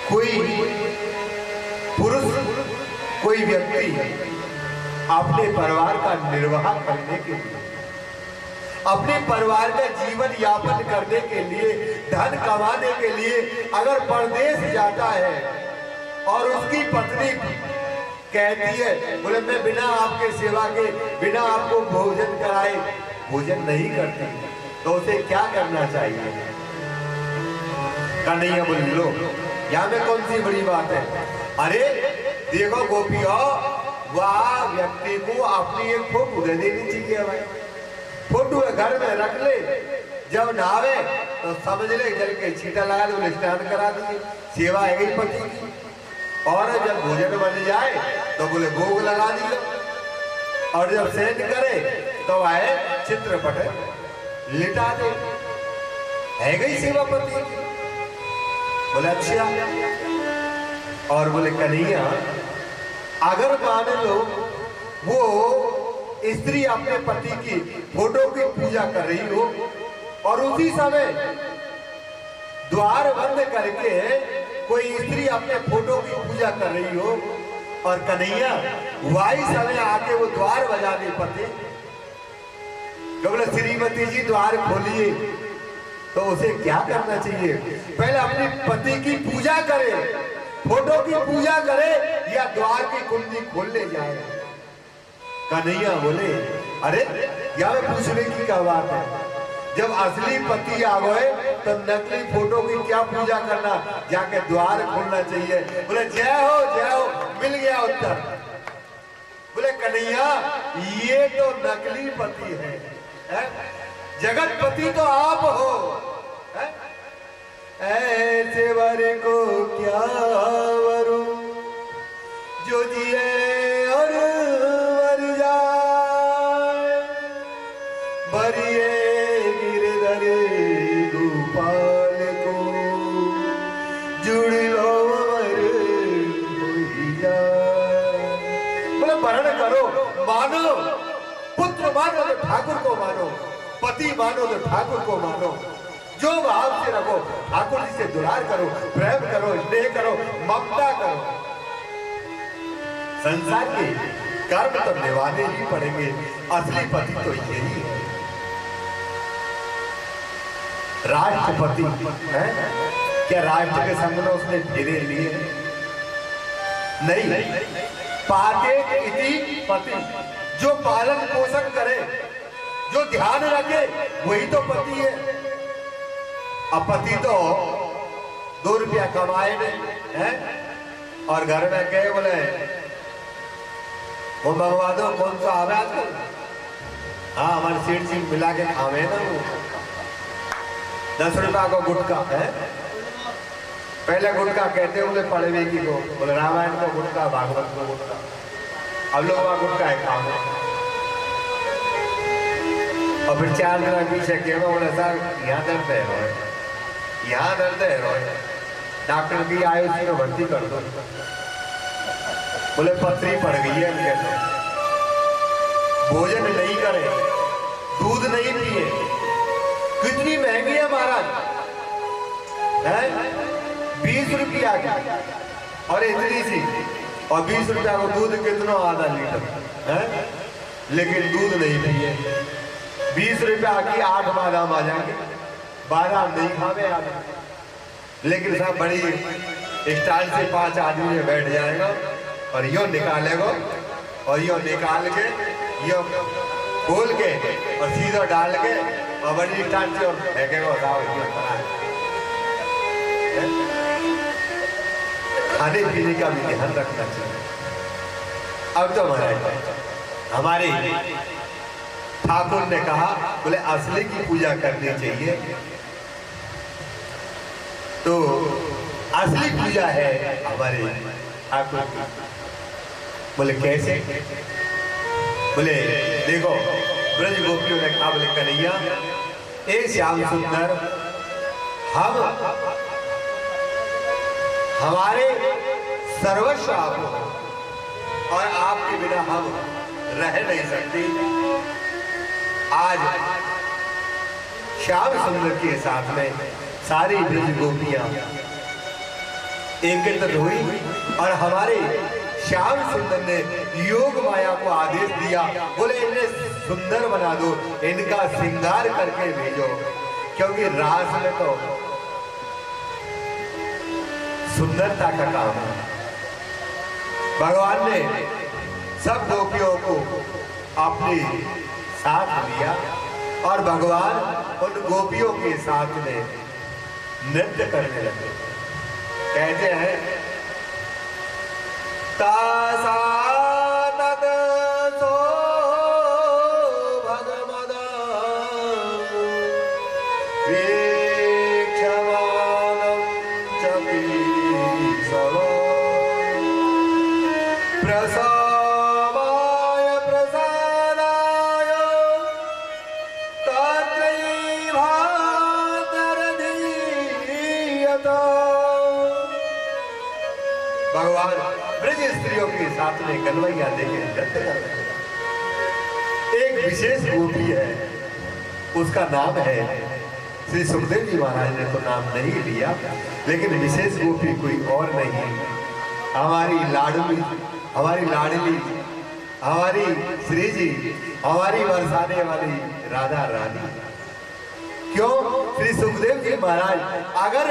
कोई पुरुष, कोई व्यक्ति अपने परिवार का निर्वाह करने के लिए, अपने परिवार का जीवन यापन करने के लिए, धन कमाने के लिए अगर परदेश जाता है और उसकी पत्नी कहती है, बोले मैं बिना आपके सेवा के, बिना आपको भोजन कराए भोजन नहीं करती, तो उसे क्या करना चाहिए? कन्हैया बोले लो, यहाँ में कौन सी बड़ी बात है? अरे देखो गोपियों, वह व्यक्ति को अपनी एक फोटो दे देनी चाहिए भाई। फोटो घर में रख ले, जब नहावे तो समझ ले जल के छींटा लगा दे, स्नान करा दिए, सेवा है गई पति की। और जब भोजन बन जाए तो बोले भोग लगा दिए, और जब सेंध करे तो आए चित्रपट लिटा दे, है गई सेवा पति की। बोले अच्छा। और बोले कन्हैया, अगर मान लो वो स्त्री अपने पति की फोटो की पूजा कर रही हो और उसी समय द्वार बंद करके कोई स्त्री अपने फोटो की पूजा कर रही हो, और कन्हैया वही समय आके वो द्वार बजा दे पति, तो बोले श्रीमती जी द्वार खोलिए, तो उसे क्या करना चाहिए? पहले अपने पति की पूजा करे, फोटो की पूजा करे, या द्वार की कुंडी खोल ले जाए? कन्हैया बोले अरे यहाँ पूछने की क्या बात है, जब असली पति आ गए तो नकली फोटो की क्या पूजा करना, जाके द्वार खोलना चाहिए। बोले जय हो, मिल गया उत्तर। बोले कन्हैया, ये तो नकली पति है, जगत पति तो आप हो, है? ऐसे वर को क्या वरू जो जिए और मर जाए, बरिए गिरधर गोपाल को जुड़ लो मर हो जाए। बोले वर्ण करो, मानो पुत्र मानो तो ठाकुर को मानो, पति मानो तो ठाकुर को मानो, जो भाव से रखो, ठाकुर जी से दुलार करो, प्रेम करो, स्नेह करो, ममता करो। संसार के कर्म तो निभाने ही पड़ेंगे, असली पति तो यही है। राष्ट्रपति है क्या? राष्ट्र के संग में उसने फेरे लिए नहीं। पाते इति पति, जो पालन पोषण करे, जो ध्यान रखे, वही तो पति है। अब पति तो 2 रुपया कमाए नहीं है, और घर में गए बोले वो मंगवा दो, कौन सा आवे आजकल? हाँ, हमारे सीट जी मिला के खावे ना, वो 10 रुपया को गुटखा है। पहले गुटखा कहते बोले पढ़वे की को, बोले रामायण को गुटखा, भागवत को गुटखा, अब लोग वहां गुटखा है खावे। और फिर 4 दिन पीछे के बोले सर यहाँ दर्द है, यहाँ दर्द है, डॉक्टर की आयुष में भर्ती कर दो। बोले पथरी पड़ गई है इनके, भोजन नहीं करे, दूध नहीं पिए, कितनी महंगी है महाराज, है 20 रुपया की, और इतनी सी, और 20 रुपया को दूध कितना? आधा लीटर है, लेकिन दूध नहीं पिए। 20 रुपया की 8 बादाम आ जाएंगे, बादाम नहीं खावे आदमी, लेकिन सब बड़ी स्टाइल से 5 आदमी में बैठ जाएगा और यो निकालेगा, और यो निकाल के यो खोल के और सीधा डाल के और बड़ी स्टाइल से और फेंकेगा। खाने पीने का भी ध्यान रखना चाहिए। अब तो महाराज हमारे ठाकुर ने कहा, बोले असली की पूजा करनी चाहिए, तो असली पूजा है हमारे ठाकुर की। बोले कैसे? बोले देखो, ब्रज गोपियों ने कहा, बोले कन्हैया ए श्याम सुंदर, हम हमारे सर्वस्व आप हो, और आपके बिना हम रह नहीं सकते। आज श्याम सुंदर के साथ में सारी ब्रज गोपियां एकत्रित हुई और हमारे श्याम सुंदर ने योग माया को आदेश दिया, बोले इन्हें सुंदर बना दो, इनका श्रृंगार करके भेजो, क्योंकि रास में तो सुंदरता का काम है। भगवान ने सब गोपियों को अपने साथ लिया और भगवान उन गोपियों के साथ में नृत्य करने लगे। कहते हैं तासानद सो भगमदा वीक्षमानं च पीसव प्रसावाय प्रसादाय तत्रैवान्तरधीयता। भगवान ब्रज स्त्रियों के साथ में गलवैया देके नृत्य कर रहे हैं। एक विशेष गोपी है, उसका नाम है, श्री सुखदेव जी महाराज ने तो नाम नहीं लिया, लेकिन विशेष गोपी कोई और नहीं, हमारी लाडली, हमारी लाडली, हमारी श्री जी, हमारी बरसाने वाली राधा रानी। क्यों? श्री सुखदेव जी महाराज अगर